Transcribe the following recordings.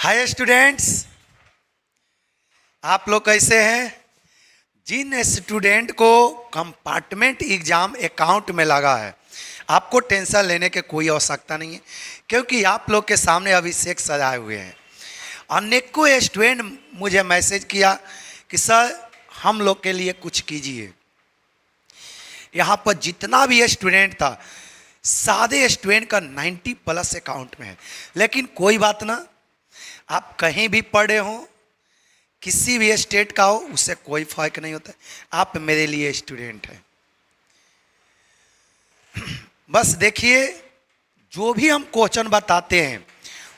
Hi students, आप लोग कैसे हैं। जिन स्टूडेंट को कंपार्टमेंट एग्जाम अकाउंट में लगा है, आपको टेंशन लेने की कोई आवश्यकता नहीं है, क्योंकि आप लोग के सामने अभिषेक सजाए हुए हैं। अनेकों स्टूडेंट मुझे मैसेज किया कि सर हम लोग के लिए कुछ कीजिए। यहाँ पर जितना भी स्टूडेंट था, सारे स्टूडेंट का 90+ अकाउंट में है। लेकिन कोई बात ना, आप कहीं भी पढ़े हो, किसी भी स्टेट का हो, उससे कोई फर्क नहीं होता। आप मेरे लिए स्टूडेंट हैं। बस देखिए, जो भी हम क्वेश्चन बताते हैं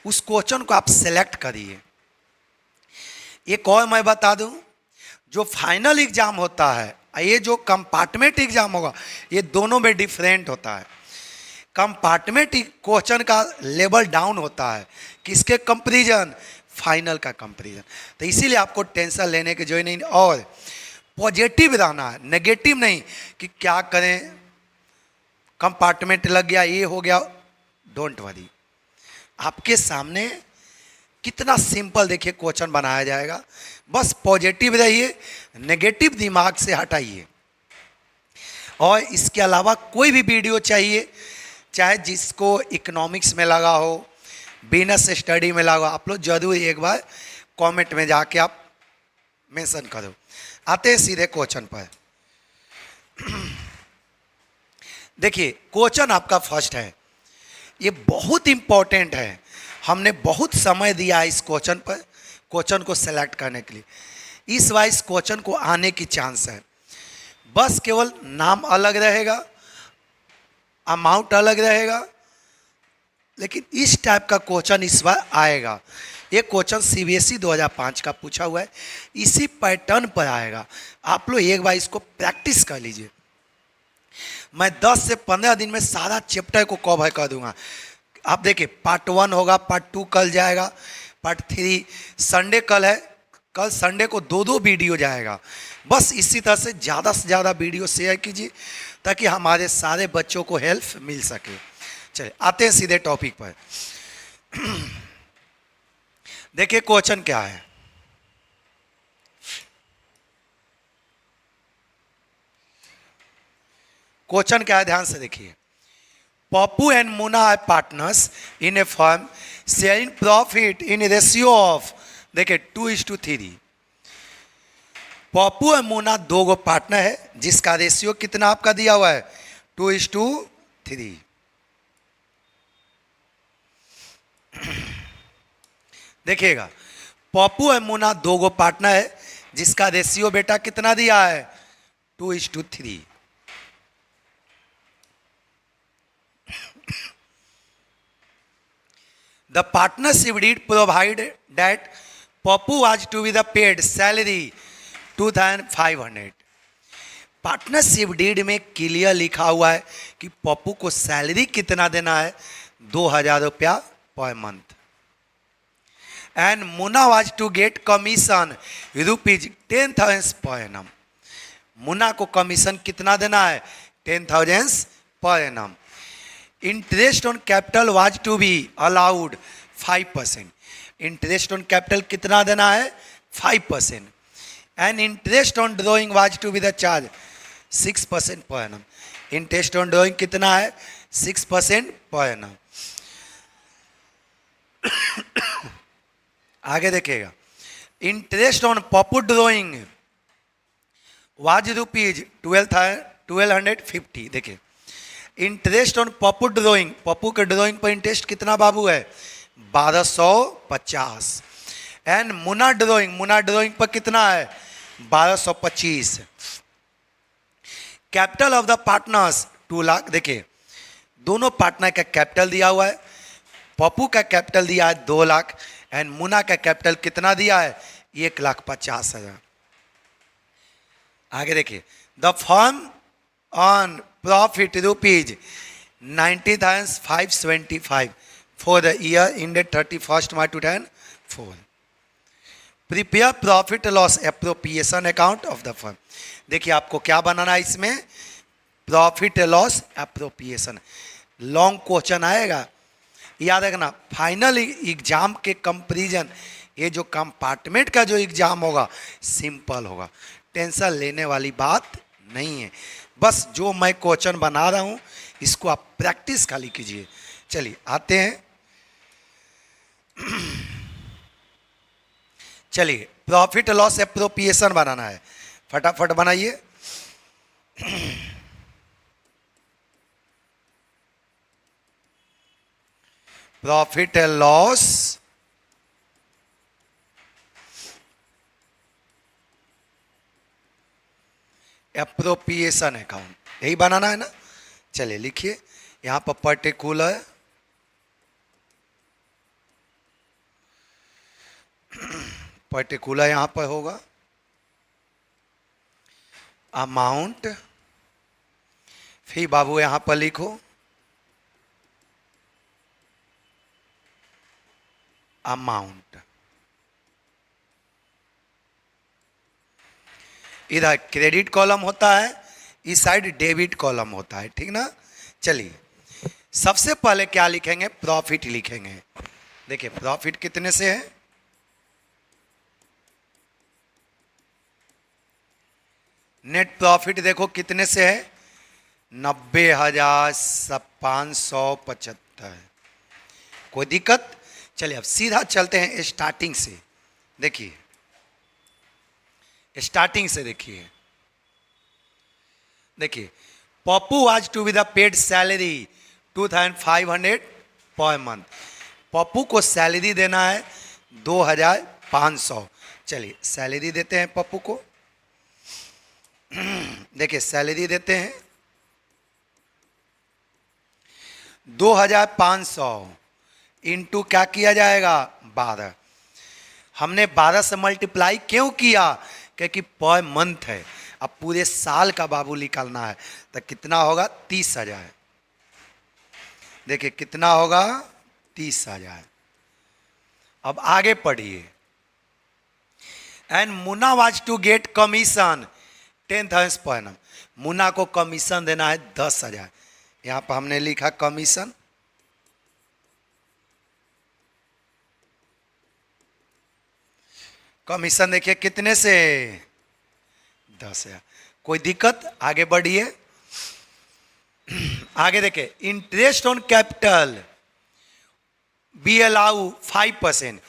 उस क्वेश्चन को आप सेलेक्ट करिए। एक और मैं बता दूं, जो फाइनल एग्जाम होता है, ये जो कंपार्टमेंट एग्जाम होगा, ये दोनों में डिफरेंट होता है। कंपार्टमेंट क्वेश्चन का लेवल डाउन होता है, किसके कंपैरिजन, फाइनल का कंपैरिजन। तो इसीलिए आपको टेंशन लेने की जरूरत नहीं, और पॉजिटिव रहना है, नेगेटिव नहीं कि क्या करें, कंपार्टमेंट लग गया, ये हो गया। डोंट वरी, आपके सामने कितना सिंपल देखिए क्वेश्चन बनाया जाएगा। बस पॉजिटिव रहिए, नेगेटिव दिमाग से हटाइए। और इसके अलावा कोई भी वीडियो चाहिए, चाहे जिसको इकोनॉमिक्स में लगा हो, बिजनेस स्टडी में लगा हो, आप लोग जरूर एक बार कमेंट में जाके आप मेंशन करो। आते हैं सीधे क्वेश्चन पर। देखिए, क्वेश्चन आपका फर्स्ट है, ये बहुत इंपॉर्टेंट है। हमने बहुत समय दिया है इस क्वेश्चन पर, क्वेश्चन को सेलेक्ट करने के लिए। इस वाइज क्वेश्चन को आने की चांस है, बस केवल नाम अलग रहेगा, अमाउंट अलग रहेगा, लेकिन इस टाइप का क्वेश्चन इस बार आएगा। ये क्वेश्चन सीबीएसई 2005 का पूछा हुआ है, इसी पैटर्न पर आएगा। आप लोग एक बार इसको प्रैक्टिस कर लीजिए। मैं 10 से 15 दिन में सारा चैप्टर को कवर कर दूंगा। आप देखिए, पार्ट 1 होगा, पार्ट 2 कल जाएगा, पार्ट 3 संडे कल है, कल संडे को 2 वीडियो जाएगा। बस इसी तरह से ज़्यादा वीडियो शेयर कीजिए, ताकि हमारे सारे बच्चों को हेल्प मिल सके। चलिए आते हैं सीधे टॉपिक पर। देखिए क्वेश्चन क्या है। क्वेश्चन क्या है, ध्यान से देखिए। Pappu and Munna are partners in a firm sharing profit in ratio of, देखिए 2:3। पप्पू और मुन्ना 2 पार्टनर है, जिसका रेशियो कितना आपका दिया हुआ है, 2:3। देखिएगा, पप्पू और मुन्ना 2 पार्टनर है, जिसका रेशियो बेटा कितना दिया है, 2:3। The partnership deed provide that Pappu was to be the paid salary 2,500। Partnership deed में क्लियर लिखा हुआ है कि पप्पू को सैलरी कितना देना है, 2,000 रुपया per month. And Munna was to get commission ₹10,000 per annum. Munna को कमीशन कितना देना है, 10,000 per annum. Interest on capital was to be allowed 5%। Interest on capital कितना देना है, 5%। And interest on drawing was to be the charge 6% per annum. Interest on drawing कितना है, 6% per annum. आगे देखिएगा, interest on Pappu drawing was ₹1250। देखिए, interest on Pappu drawing, Pappu के drawing पर इंटरेस्ट कितना बाबू है, 1250। एंड मुन्ना ड्रॉइंग पर कितना है, 1225। Capital of the partners 2 lakh. देखिए, दोनों पार्टनर का कैपिटल दिया हुआ है। पप्पू का कैपिटल दिया है 2 लाख, एंड मुन्ना का कैपिटल कितना दिया है, 1,50,000। आगे देखिए, the firm on profit ₹90,575 for the year ended 31st March 2004। Prepare profit loss appropriation account of the firm. देखिए, आपको क्या बनाना है इसमें, profit loss appropriation. Long question आएगा, याद रखना, फाइनल एग्जाम के कंपैरिजन ये जो कंपार्टमेंट का जो एग्जाम होगा सिंपल होगा, टेंशन लेने वाली बात नहीं है। बस जो मैं क्वेश्चन बना रहा हूँ इसको आप प्रैक्टिस खाली कीजिए। चलिए आते हैं, चलिए प्रॉफिट लॉस एप्रोप्रिएशन बनाना है, फटाफट बनाइए। Profit and loss appropriation account, यही बनाना है ना। चलिए लिखिए, यहां पर पर्टिकुलर यहां पर होगा अमाउंट, फिर बाबू यहां पर लिखो अमाउंट, इधर क्रेडिट कॉलम होता है, इस साइड डेबिट कॉलम होता है, ठीक ना। चलिए सबसे पहले क्या लिखेंगे, प्रॉफिट लिखेंगे। देखिए प्रॉफिट कितने से है, नेट प्रॉफिट देखो कितने से है, 90,575। कोई दिक्कत। चलिए अब सीधा चलते हैं स्टार्टिंग से। देखिए स्टार्टिंग से देखिए, Pappu was to be the paid salary 2,500 per month. Pappu को सैलरी देना है 2,500। चलिए सैलरी देते हैं पप्पू को। देखिए सैलरी देते हैं 2,500 इंटू क्या किया जाएगा 12। हमने 12 से मल्टीप्लाई क्यों किया, क्योंकि पर मंथ है। अब पूरे साल का बाबू निकालना है तो कितना होगा 30,000। देखिए कितना होगा 30,000। अब आगे पढ़िए, and Munna was to get commission 10,000 per annum. Munna को कमीशन देना है 10,000। यहां पर हमने लिखा कमीशन, कमीशन देखिए कितने से 10,000। कोई दिक्कत, आगे बढ़िए। आगे देखिए interest on capital be allow 5%।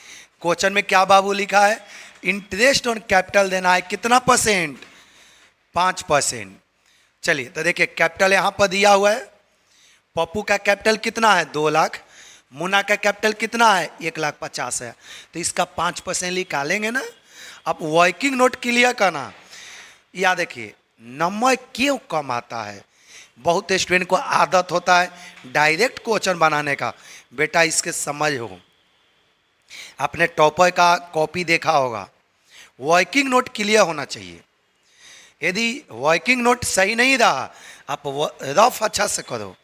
Question में क्या बाबू लिखा है, इंटरेस्ट ऑन कैपिटल देना है कितना परसेंट, 5%। चलिए तो देखिए कैपिटल यहां पर दिया हुआ है, पप्पू का कैपिटल कितना है 2 लाख, मुन्ना का कैपिटल कितना है 1,50,000। तो इसका 5% निकालेंगे ना। अब वर्किंग नोट क्लियर करना, या देखिए नंबर क्यों कम आता है। बहुत स्टूडेंट को आदत होता है डायरेक्ट क्वेश्चन बनाने का, बेटा इसके समझ हो, आपने टॉपर का कॉपी देखा होगा, वर्किंग नोट क्लियर होना चाहिए। यदि वर्किंग नोट सही नहीं रहा, आप रफ अच्छा से करो,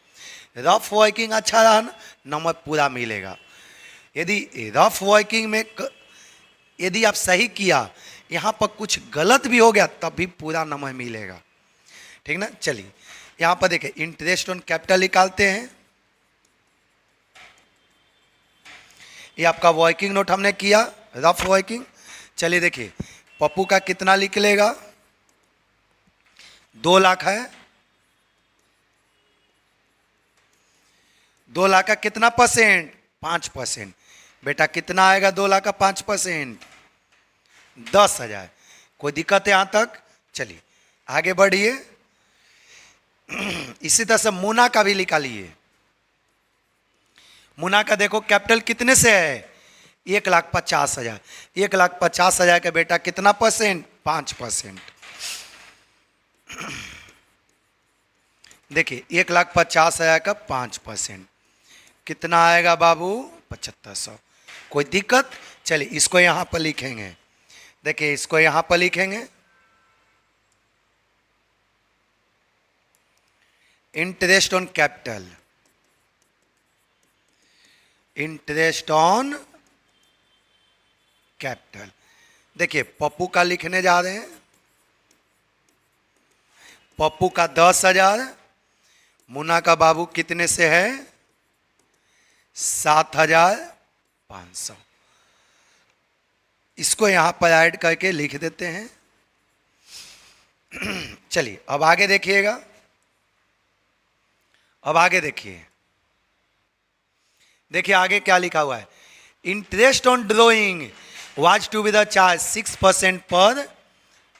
रफ वर्किंग अच्छा रहा ना नंबर पूरा मिलेगा। यदि रफ वर्किंग में यदि आप सही किया, यहाँ पर कुछ गलत भी हो गया तब भी पूरा नंबर मिलेगा, ठीक ना। चलिए यहाँ पर देखिए इंटरेस्ट ऑन कैपिटल निकालते हैं। ये आपका वर्किंग नोट हमने किया, रफ वर्किंग। चलिए देखिए पप्पू का कितना निकलेगा 2 लाख है, 2 लाख का कितना परसेंट 5%। बेटा कितना आएगा 2 लाख का 5%, 10,000। कोई दिक्कत है यहां तक। चलिए आगे बढ़िए। इसी तरह से मुन्ना का भी निकालिए। मुन्ना का देखो कैपिटल कितने से है 1,50,000। 1,50,000 का बेटा कितना परसेंट 5%। देखिए 1,50,000 का 5% कितना आएगा बाबू 7,500। कोई दिक्कत। चलिए इसको यहां पर लिखेंगे, देखिए इसको यहां पर लिखेंगे interest on capital, interest on capital. देखिए पप्पू का लिखने जा रहे हैं, पप्पू का 10,000, मुन्ना का बाबू कितने से है 7,500। इसको यहां पर ऐड करके लिख देते हैं। चलिए अब आगे देखिएगा, अब आगे देखिए, देखिए आगे क्या लिखा हुआ है। Interest on drawing was to be the charge 6% per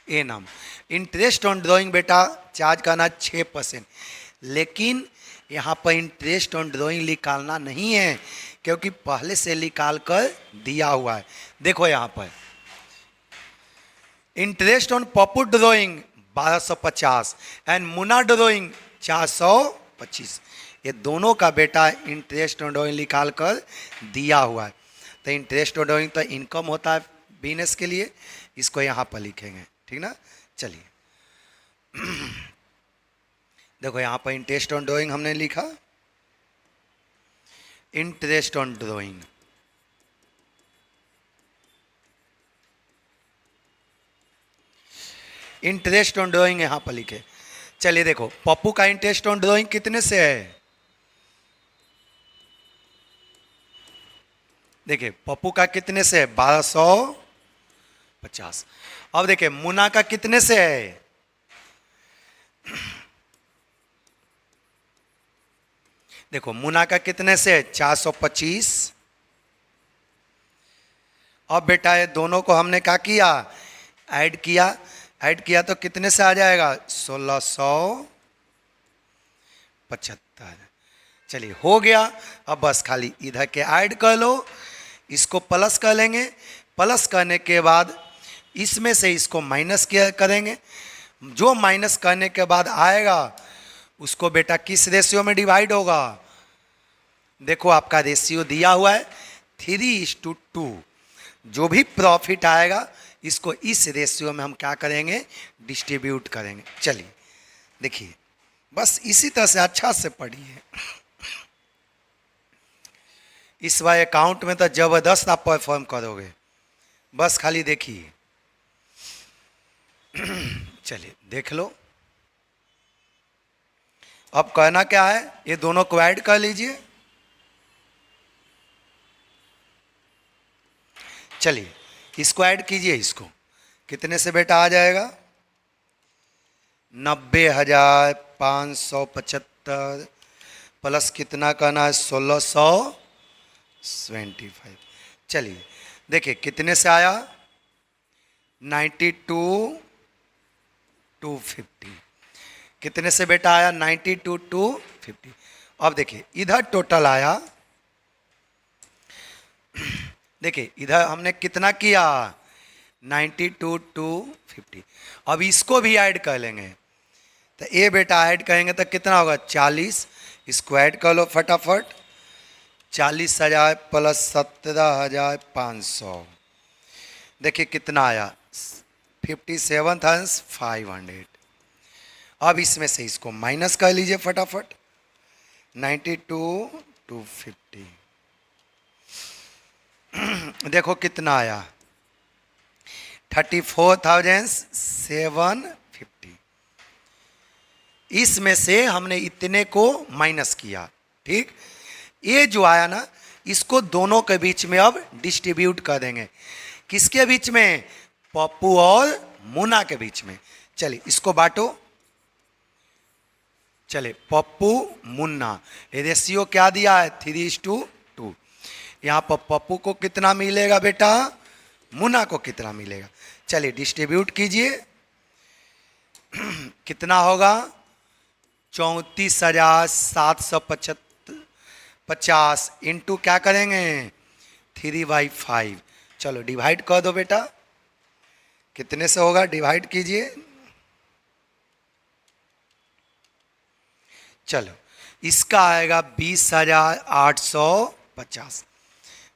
annum. Interest on drawing बेटा चार्ज करना 6%, लेकिन यहाँ पर इंटरेस्ट ऑन ड्रॉइंग निकालना नहीं है, क्योंकि पहले से निकाल कर दिया हुआ है। देखो यहाँ पर interest on Pappu drawing 1250 and Munna drawing 425, ये दोनों का बेटा इंटरेस्ट ऑन ड्रॉइंग निकाल कर दिया हुआ है। तो इंटरेस्ट ऑन ड्रॉइंग तो इनकम होता है बिजनेस के लिए, इसको यहाँ पर लिखेंगे, ठीक ना। चलिए देखो यहाँ पर इंटरेस्ट ऑन ड्रॉइंग हमने लिखा, interest on drawing, interest on drawing यहां पर लिखे। चलिए देखो पप्पू का इंटरेस्ट ऑन ड्रॉइंग कितने से है, देखिए पप्पू का कितने से है 1250। अब देखिए मुन्ना का कितने से है, देखो मुन्ना का कितने से है 425। अब बेटा ये दोनों को हमने क्या किया, ऐड किया, ऐड किया तो कितने से आ जाएगा 1675। चलिए हो गया। अब बस खाली इधर के ऐड कर लो, इसको प्लस कर लेंगे, प्लस करने के बाद इसमें से इसको माइनस किया करेंगे, जो माइनस करने के बाद आएगा उसको बेटा किस रेशियो में डिवाइड होगा, देखो आपका रेशियो दिया हुआ है 3:2। जो भी प्रॉफिट आएगा इसको इस रेशियो में हम क्या करेंगे, डिस्ट्रीब्यूट करेंगे। चलिए देखिए बस इसी तरह से अच्छा से पढ़िए, इस बार अकाउंट में तो जबरदस्त आप परफॉर्म करोगे, बस खाली देखिए। चलिए देख लो, अब कहना क्या है, ये दोनों को ऐड कर लीजिए। चलिए इसको ऐड कीजिए, इसको कितने से बेटा आ जाएगा 90,575 प्लस कितना करना है 1625। चलिए देखिए कितने से आया 92,250, कितने से बेटा आया 92,250। अब देखिए इधर टोटल आया, देखिए इधर हमने कितना किया 92,250। अब इसको भी ऐड कर लेंगे, तो ये बेटा ऐड करेंगे तो कितना होगा 40, इसको ऐड कर लो फटाफट, 40,000 प्लस 17,500, देखिए कितना आया 57,500। अब इसमें से इसको माइनस कर लीजिए फटाफट, 92,250, देखो कितना आया 34,750। इसमें से हमने इतने को माइनस किया, ठीक। ये जो आया ना इसको दोनों के बीच में अब डिस्ट्रीब्यूट कर देंगे, किसके बीच में, पप्पू और मुन्ना के बीच में। चलिए इसको बांटो, चले पप्पू मुन्ना, रेशियो क्या दिया है 3:2। यहाँ पर पप्पू को कितना मिलेगा बेटा, मुन्ना को कितना मिलेगा, चलिए डिस्ट्रीब्यूट कीजिए। कितना होगा 34,750 इंटू क्या करेंगे 3/5। चलो डिवाइड कर दो बेटा, कितने से होगा डिवाइड कीजिए। चलो इसका आएगा 20,850,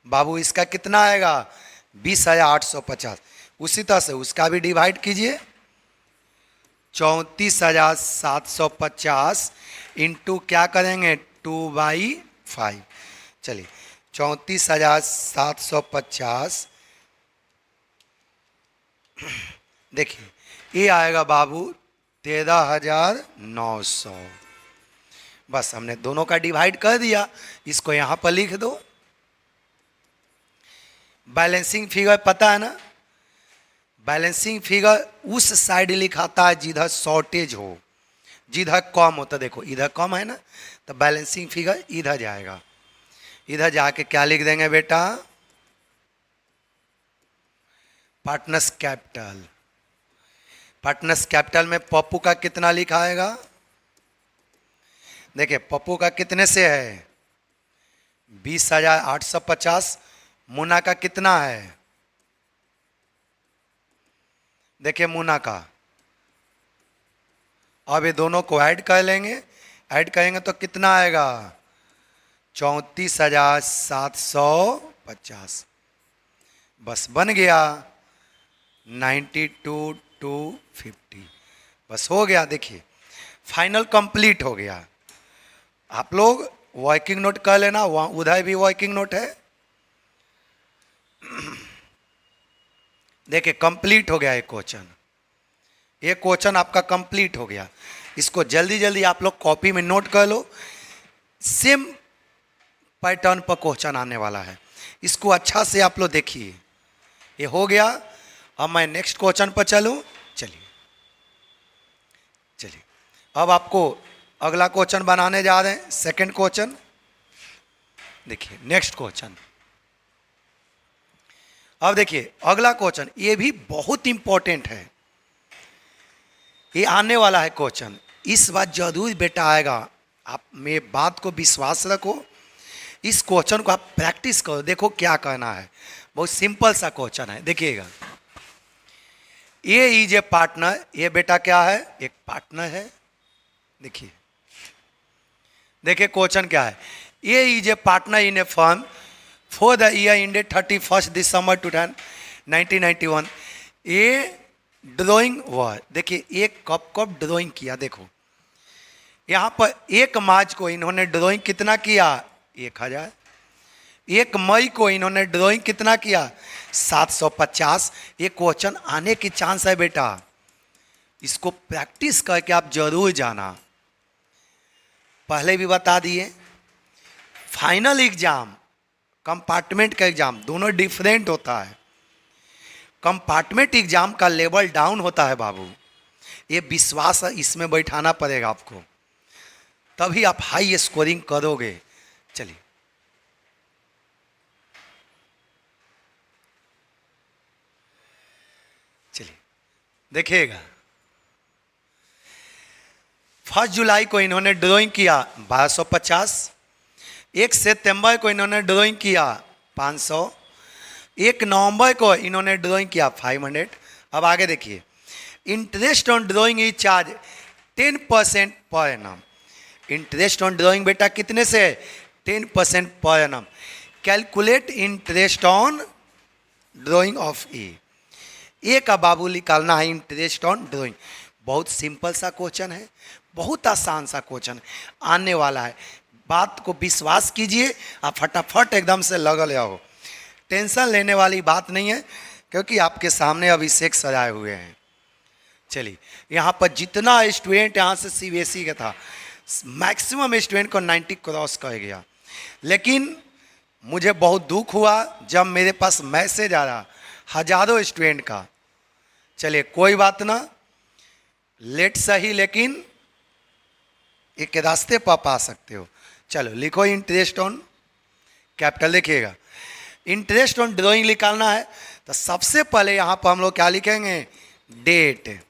बाबू इसका कितना आएगा 20,850। उसी तरह से उसका भी डिवाइड कीजिए, 34,750 इंटू क्या करेंगे 2/5। चलिए 34,750, देखिए ये आएगा बाबू 13,900। बस हमने दोनों का डिवाइड कर दिया, इसको यहाँ पर लिख दो। बैलेंसिंग फिगर पता है ना, बैलेंसिंग फिगर उस साइड लिखाता है जिधर शॉर्टेज हो, जिधर कम हो। तो देखो इधर कम है ना, तो बैलेंसिंग फिगर इधर जाएगा। इधर जाके क्या लिख देंगे बेटा, पार्टनर्स कैपिटल। पार्टनर्स कैपिटल में पप्पू का कितना लिखाएगा, देखिए पप्पू का कितने से है 20,850। मुन्ना का कितना है, देखिए मुन्ना का। अब ये दोनों को ऐड कर लेंगे, ऐड करेंगे तो कितना आएगा 34,750। बस बन गया 92,250। बस हो गया। देखिए फाइनल कंप्लीट हो गया। आप लोग वर्किंग नोट कर लेना, वहाँ उधर भी वर्किंग नोट है। देखिए कंप्लीट हो गया ये क्वेश्चन, ये क्वेश्चन आपका कंप्लीट हो गया। इसको जल्दी जल्दी आप लोग कॉपी में नोट कर लो, सेम पैटर्न पर क्वेश्चन आने वाला है। इसको अच्छा से आप लोग देखिए। ये हो गया। अब मैं नेक्स्ट क्वेश्चन पर चलूं। चलिए चलिए, अब आपको अगला क्वेश्चन बनाने जा रहे हैं, सेकंड क्वेश्चन। देखिए नेक्स्ट क्वेश्चन। अब देखिए अगला क्वेश्चन, ये भी बहुत इंपॉर्टेंट है, ये आने वाला है क्वेश्चन। इस बात जरूर बेटा आएगा, आप मेरी बात को विश्वास रखो। इस क्वेश्चन को आप प्रैक्टिस करो, देखो क्या करना है। बहुत सिंपल सा क्वेश्चन है, देखिएगा। ए इज ए पार्टनर, ये बेटा क्या है, एक पार्टनर है। देखिए देखिए क्वेश्चन क्या है। A is a partner in a firm for the year ended 31 December 1991। A drawing work, देखिए एक कब कब ड्राइंग किया। देखो यहाँ पर 1 मार्च को इन्होंने ड्राइंग कितना किया 1000। 1 मई को इन्होंने ड्राइंग कितना किया 750। ये क्वेश्चन आने की चांस है बेटा, इसको प्रैक्टिस करके आप जरूर जाना। पहले भी बता दिए, फाइनल एग्जाम कंपार्टमेंट का एग्जाम दोनों डिफरेंट होता है। कंपार्टमेंट एग्जाम का लेवल डाउन होता है बाबू, ये विश्वास इसमें बैठाना पड़ेगा आपको, तभी आप हाई स्कोरिंग करोगे। चलिए चलिए देखिएगा। 1 जुलाई को इन्होंने ड्राइंग किया 1250। 1 सितंबर को इन्होंने ड्राइंग किया 500। 1 नवंबर को इन्होंने ड्राइंग किया 500। अब आगे देखिए, interest on drawing is charge 10% पर एनम। इंटरेस्ट ऑन ड्राइंग बेटा कितने से 10% पर annum. Calculate interest on drawing of A का बाबू निकालना है इंटरेस्ट ऑन ड्राइंग। बहुत सिंपल सा क्वेश्चन है, बहुत आसान सा क्वेश्चन आने वाला है। बात को विश्वास कीजिए, आप फटाफट एकदम से लगल जाओ। टेंशन लेने वाली बात नहीं है, क्योंकि आपके सामने अभिषेक सजाए हुए हैं। चलिए यहाँ पर जितना स्टूडेंट यहाँ से सीबीएसई का था, मैक्सिमम स्टूडेंट को 90 क्रॉस कर गया। लेकिन मुझे बहुत दुख हुआ जब मेरे पास मैसेज आ रहा हजारों स्टूडेंट का। चलिए कोई बात ना, लेट सही लेकिन एक रास्ते पर पा सकते हो। चलो लिखो इंटरेस्ट ऑन कैपिटल। देखिएगा इंटरेस्ट ऑन ड्राइंग निकालना है, तो सबसे पहले यहाँ पर हम लोग क्या लिखेंगे, डेट।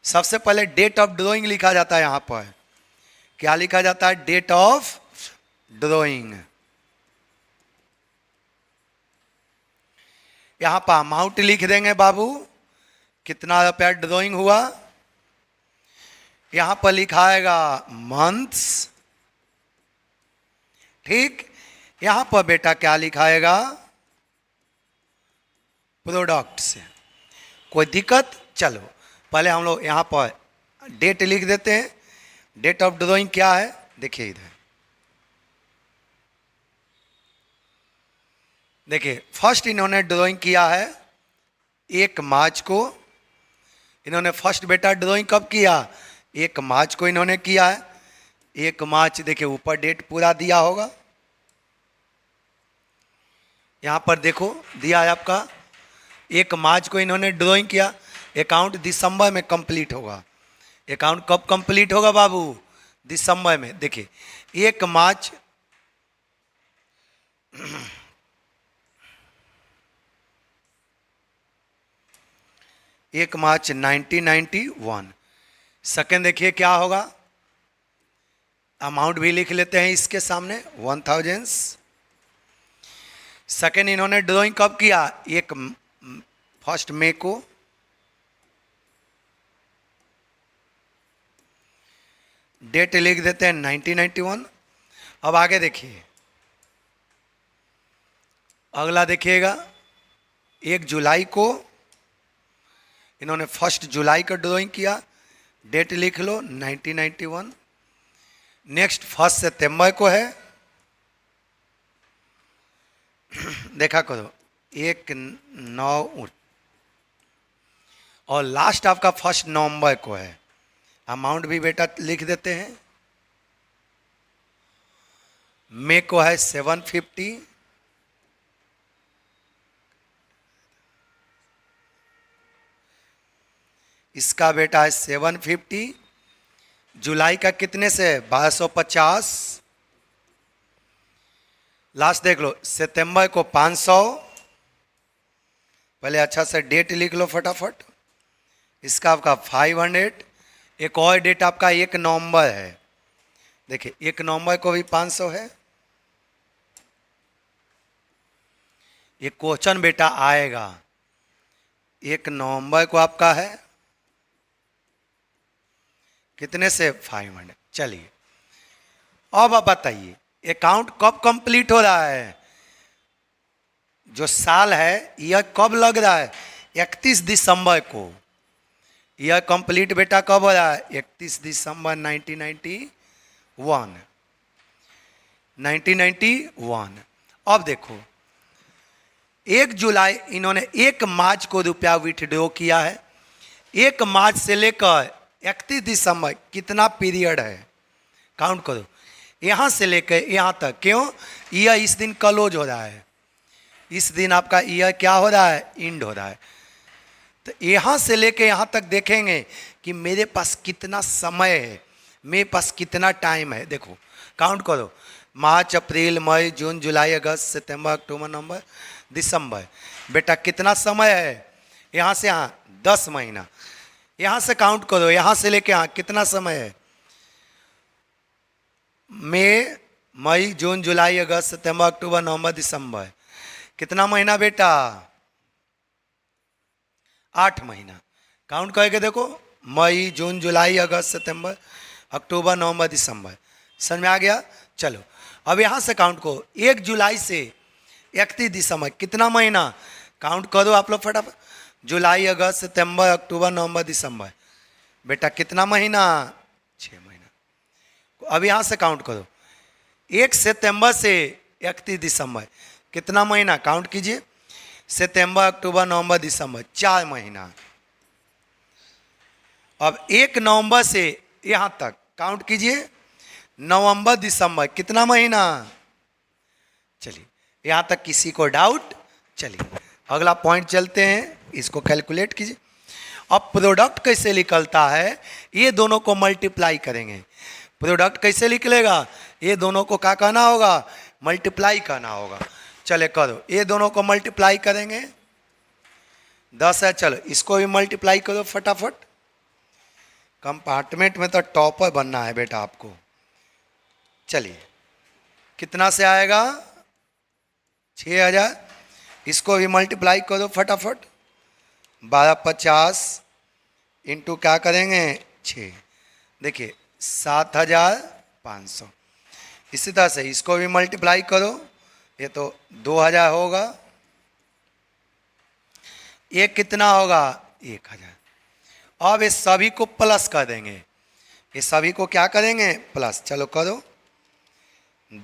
सबसे पहले डेट ऑफ ड्राइंग लिखा जाता है। यहाँ पर क्या लिखा जाता है, डेट ऑफ ड्राइंग। यहाँ पर अमाउंट लिख देंगे बाबू, कितना रुपया ड्राइंग हुआ। यहाँ पर लिखाएगा मंथ्स, ठीक। यहाँ पर बेटा क्या लिखाएगा, प्रोडक्ट्स। कोई दिक्कत, चलो पहले हम लोग यहाँ पर डेट लिख देते हैं। डेट ऑफ ड्राइंग क्या है, देखिए इधर देखिए। फर्स्ट इन्होंने ड्राइंग किया है 1 मार्च को। इन्होंने फर्स्ट बेटा ड्राइंग कब किया, 1 मार्च को इन्होंने किया है। 1 मार्च, देखिए ऊपर डेट पूरा दिया होगा, यहाँ पर देखो दिया है आपका 1 मार्च को इन्होंने ड्राइंग किया। अकाउंट दिसंबर में कंप्लीट होगा। अकाउंट कब कंप्लीट होगा बाबू? दिसंबर में। देखिए 1 मार्च 1991। सेकेंड देखिए क्या होगा, अमाउंट भी लिख लेते हैं इसके सामने 1000। सेकेंड इन्होंने ड्राइंग कब किया? 1 मई को। डेट लिख देते हैं 1991। अब आगे देखिए, अगला देखिएगा 1 जुलाई को इन्होंने 1 जुलाई का ड्राइंग किया, डेट लिख लो 1991। नेक्स्ट 1 सितंबर को है, देखा करो 1/9। और लास्ट आपका 1 नवंबर को है। अमाउंट भी बेटा लिख देते हैं। मई को है 750। इसका बेटा है 750। जुलाई का कितने से? 1250। लास्ट देख लो सितंबर को 500। पहले अच्छा से डेट लिख लो फटाफट। इसका आपका 500। एक और डेट आपका 1 नवंबर है, देखिए 1 नवंबर को भी 500 है। ये क्वेश्चन बेटा आएगा, 1 नवंबर को आपका है कितने से? 500। चलिए अब आप बताइए अकाउंट कब कंप्लीट हो रहा है? जो साल है यह कब लग रहा है? 31 दिसंबर को। यह कंप्लीट बेटा कब हो रहा है? 31 दिसंबर 1991। अब देखो 1 जुलाई इन्होंने 1 मार्च को रुपया विथड्रॉ किया है। 1 मार्च से लेकर 31 दिसंबर कितना पीरियड है? काउंट करो, यहाँ से लेकर यहाँ तक। क्यों? यह इस दिन क्लोज हो रहा है, इस दिन आपका यह क्या हो रहा है? इंड हो रहा है। तो यहाँ से लेकर यहाँ तक देखेंगे कि मेरे पास कितना समय है, मेरे पास कितना टाइम है। देखो काउंट करो, मार्च, अप्रैल, मई, जून, जुलाई, अगस्त, सितंबर, अक्टूबर, नवंबर, दिसंबर। बेटा कितना समय है? यहाँ से यहाँ 10 महीना। यहाँ से काउंट करो, यहाँ से लेके यहाँ कितना समय है? मई, जून, जुलाई, अगस्त, सितंबर, अक्टूबर, नवंबर, दिसंबर। कितना महीना बेटा? 8 महीना। काउंट करके देखो, मई, जून, जुलाई, अगस्त, सितंबर, अक्टूबर, नवंबर, दिसंबर। समझ में आ गया? चलो अब यहाँ से काउंट करो, 1 जुलाई से 31 दिसंबर कितना महीना? काउंट करो आप लोग फटाफट। जुलाई, अगस्त, सितंबर, अक्टूबर, नवंबर, दिसंबर। बेटा कितना महीना? 6 महीना। अब यहाँ से काउंट करो, 1 सितंबर से 31 दिसंबर कितना महीना? काउंट कीजिए, सितंबर, अक्टूबर, नवंबर, दिसंबर, 4 महीना। अब 1 नवंबर से यहाँ तक काउंट कीजिए, नवंबर, दिसंबर कितना महीना? चलिए यहाँ तक किसी को डाउट? चलिए अगला पॉइंट चलते हैं, इसको कैलकुलेट कीजिए। अब प्रोडक्ट कैसे निकलता है? ये दोनों को मल्टीप्लाई करेंगे। प्रोडक्ट कैसे निकलेगा? ये दोनों को क्या कहना होगा? मल्टीप्लाई करना होगा। चले करो, ये दोनों को मल्टीप्लाई करेंगे, 10 है। चलो इसको भी मल्टीप्लाई करो फटाफट। कंपार्टमेंट में तो टॉपर बनना है बेटा आपको। चलिए कितना से आएगा? 6000। इसको भी मल्टीप्लाई करो फटाफट, 1250 इंटू क्या करेंगे? 6। देखिए 7500। इसी तरह से इसको भी मल्टीप्लाई करो, ये तो 2000 होगा। ये कितना होगा? 1000। अब इस सभी को प्लस कर देंगे, ये सभी को क्या करेंगे? प्लस। चलो करो,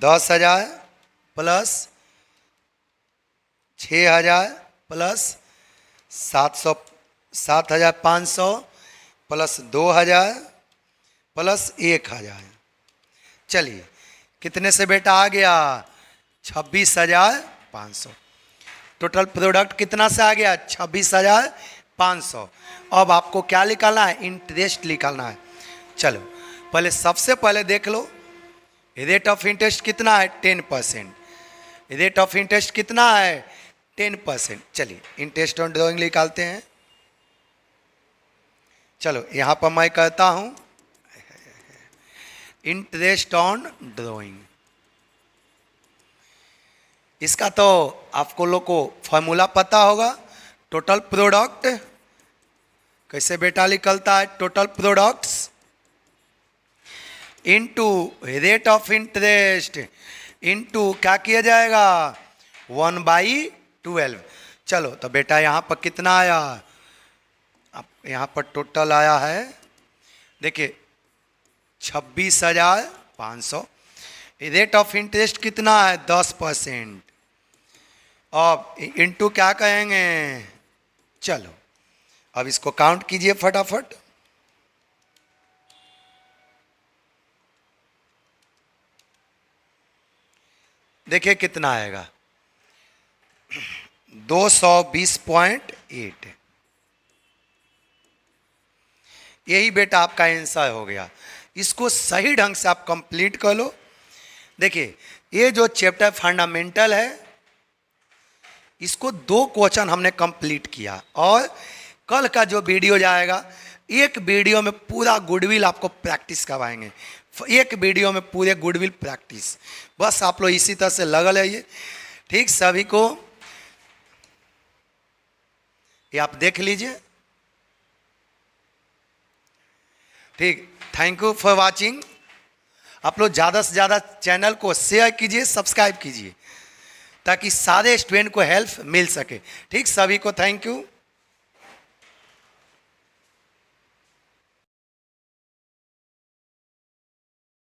10,000 प्लस 6,000 प्लस 7,500 प्लस 2,000 प्लस 1,000। चलिए कितने से बेटा आ गया 26,500। टोटल प्रोडक्ट कितना से आ गया 26,500। अब आपको क्या निकालना है, इंटरेस्ट निकालना है। चलो पहले सबसे पहले देख लो रेट ऑफ इंटरेस्ट कितना है 10%। रेट ऑफ इंटरेस्ट कितना है 10%। चलिए इंटरेस्ट ऑन ड्रॉइंग निकालते हैं। चलो यहाँ पर मैं कहता हूँ इंटरेस्ट ऑन ड्रॉइंग। इसका तो आपको लोग को फॉर्मूला पता होगा। टोटल प्रोडक्ट कैसे बेटा निकलता है, total products into rate of interest into क्या किया जाएगा 1/12। चलो तो बेटा यहाँ पर कितना आया, अब यहाँ पर टोटल आया है देखिए 26,500। रेट ऑफ इंटरेस्ट कितना है 10%। अब इनटू क्या कहेंगे, चलो अब इसको काउंट कीजिए फटाफट। देखिए कितना आएगा 220.8। यही बेटा आपका आंसर हो गया। इसको सही ढंग से आप कंप्लीट कर लो। देखिए ये जो चैप्टर फंडामेंटल है इसको 2 क्वेश्चन हमने कंप्लीट किया और कल का जो वीडियो जाएगा एक वीडियो में पूरा गुडविल आपको प्रैक्टिस करवाएंगे। एक वीडियो में पूरे गुडविल प्रैक्टिस। बस आप लोग इसी तरह से लगल रहिए। ठीक, सभी को ये आप देख लीजिए। ठीक, थैंक यू फॉर वाचिंग। आप लोग ज़्यादा से ज़्यादा चैनल को शेयर कीजिए, सब्सक्राइब कीजिए ताकि सारे स्टूडेंट को हेल्प मिल सके। ठीक, सभी को थैंक यू।